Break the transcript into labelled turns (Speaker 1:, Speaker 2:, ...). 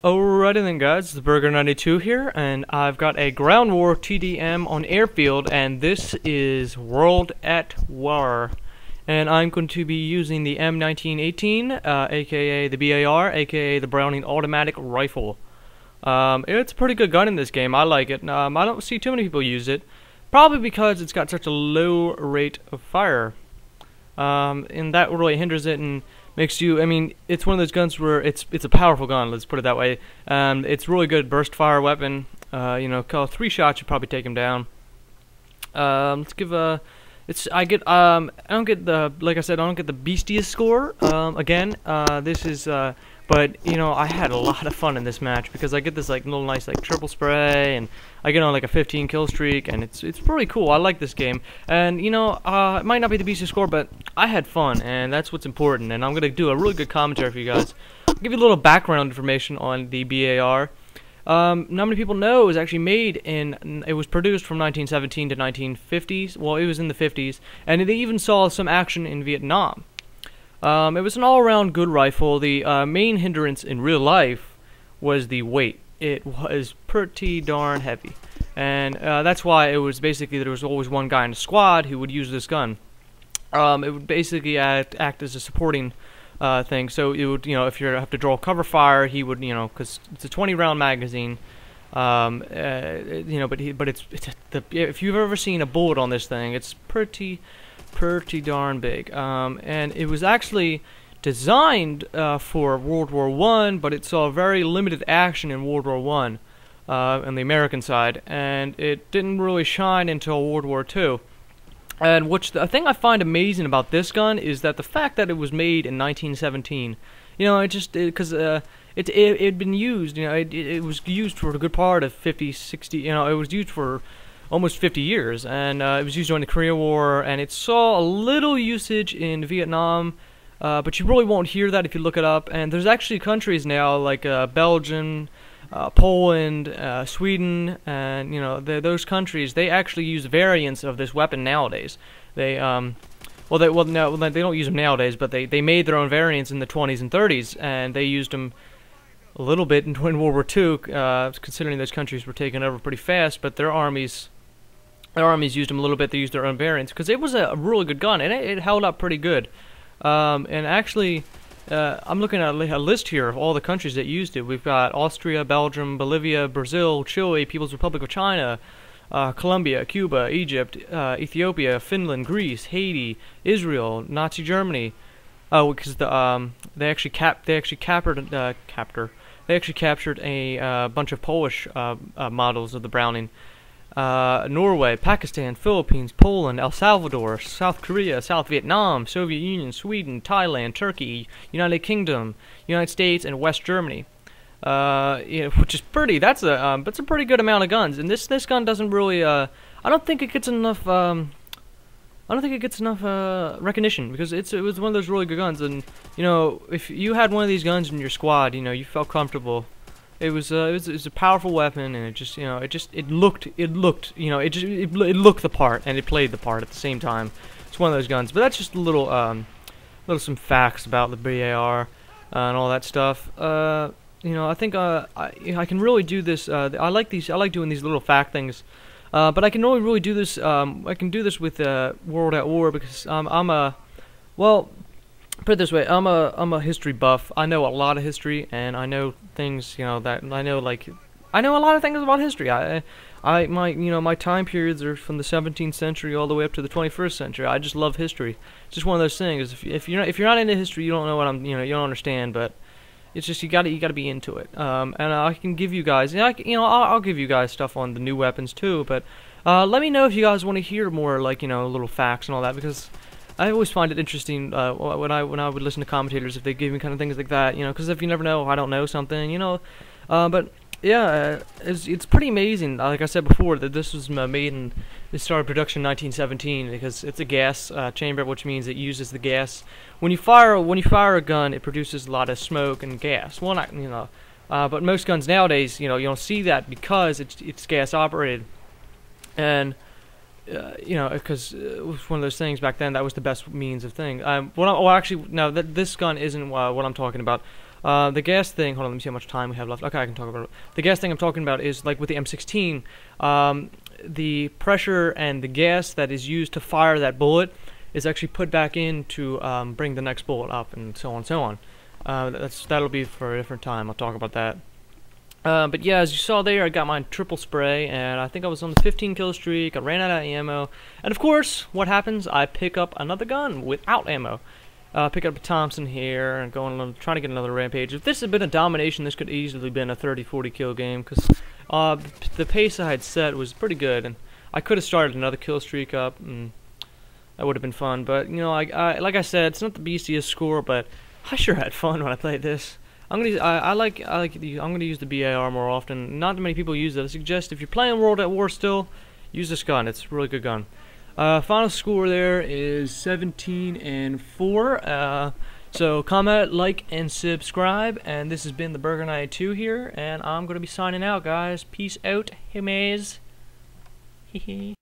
Speaker 1: Alrighty then guys, it's Thaberger92 here, and I've got a Ground War TDM on Airfield, and this is World at War. And I'm going to be using the M1918, aka the BAR, aka the Browning Automatic Rifle. It's a pretty good gun in this game, I like it. I don't see too many people use it, probably because it's got such a low rate of fire. And that really hinders it and makes you, I mean, it's one of those guns where it's a powerful gun, let's put it that way. It's really good burst fire weapon. You know, call 3 shots, you probably take him down. Let's give a, I don't get the, like I said, I don't get the beastiest score, again, this is, but, you know, I had a lot of fun in this match, because I get this, like, little nice, like, triple spray, and I get on, like, a 15 kill streak, and it's pretty cool. I like this game, and, you know, it might not be the beastest score, but I had fun, and that's what's important, and I'm gonna do a really good commentary for you guys. I'll give you a little background information on the BAR. Not many people know it was actually made in, it was produced from 1917 to 1950s, well, it was in the 50s, and they even saw some action in Vietnam. It was an all-around good rifle. The main hindrance in real life was the weight. It was pretty darn heavy, and that's why it was basically there was always one guy in the squad who would use this gun. It would basically act as a supporting thing. So it would, you know, if you have to draw cover fire, he would, you know, because it's a 20-round magazine. You know, if you've ever seen a bullet on this thing, it's pretty darn big. And it was actually designed for World War I, but it saw very limited action in World War I on the American side, and it didn't really shine until World War II. And the thing I find amazing about this gun is that the fact that it was made in 1917, you know, because it'd been used, you know, it was used for a good part of 50, 60, you know, it was used for almost 50 years, and it was used during the Korean War, and it saw a little usage in Vietnam, but you really won't hear that if you look it up. And there's actually countries now like Belgium, Poland, Sweden, and you know those countries, they actually use variants of this weapon nowadays. They no, they don't use them nowadays, but they made their own variants in the 20s and 30s, and they used them a little bit in World War II, considering those countries were taken over pretty fast, but their armies used them a little bit. They used their own variants because it was a really good gun, and it held up pretty good. And actually, I'm looking at a list here of all the countries that used it. We've got Austria, Belgium, Bolivia, Brazil, Chile, People's Republic of China, Colombia, Cuba, Egypt, Ethiopia, Finland, Greece, Haiti, Israel, Nazi Germany. Oh, because they actually captured a bunch of Polish models of the Browning. Norway, Pakistan, Philippines, Poland, El Salvador, South Korea, South Vietnam, Soviet Union, Sweden, Thailand, Turkey, United Kingdom, United States, and West Germany. You know, which is pretty. That's a pretty good amount of guns. And this gun doesn't really. I don't think it gets enough. I don't think it gets enough recognition, because it was one of those really good guns. And you know, if you had one of these guns in your squad, you know, you felt comfortable. It was a powerful weapon, and it looked the part, and it played the part at the same time. It's one of those guns. But that's just a little some facts about the BAR and all that stuff. You know, I think I can really do this. I like doing these little fact things. But I can only really do this. I can do this with World at War, because put it this way, I'm a history buff. I know a lot of history, and I know things, you know, that I know a lot of things about history. My time periods are from the 17th century all the way up to the 21st century. I just love history. It's just one of those things. If you're not into history, you don't know what you don't understand. But it's just you got to be into it. And I can give you guys, I'll give you guys stuff on the new weapons too. But let me know if you guys want to hear more, like, you know, little facts and all that, because I always find it interesting when I would listen to commentators, if they give me kind of things like that, you know, because if you never know, I don't know something, you know. But yeah, it's pretty amazing. Like I said before, that this was made in, it started production in 1917, because it's a gas chamber, which means it uses the gas. When you fire a gun, it produces a lot of smoke and gas. Well, not, you know, but most guns nowadays, you know, you don't see that because it's gas operated, and you know, because it was one of those things back then. That was the best means of thing. Actually, no, this gun isn't what I'm talking about. The gas thing, hold on, let me see how much time we have left. Okay, I can talk about it. The gas thing I'm talking about is like with the M16, the pressure and the gas that is used to fire that bullet is actually put back in to bring the next bullet up, and so on and so on. That'll be for a different time. I'll talk about that. But yeah, as you saw there, I got my triple spray, and I think I was on the 15 kill streak. I ran out of ammo, and of course, what happens? I pick up another gun without ammo. Pick up a Thompson here, and trying to get another rampage. If this had been a domination, this could easily been a 30-40 kill game, because the pace I had set was pretty good, and I could have started another kill streak up, and that would have been fun. But you know, like I said, it's not the beastiest score, but I sure had fun when I played this. I'm gonna use the BAR more often. Not that many people use it. I suggest if you're playing World at War still, use this gun. It's a really good gun. Final score there is 17-4. So comment, like, and subscribe. And this has been the Thaberger92 here, and I'm gonna be signing out, guys. Peace out, himays. Hehe.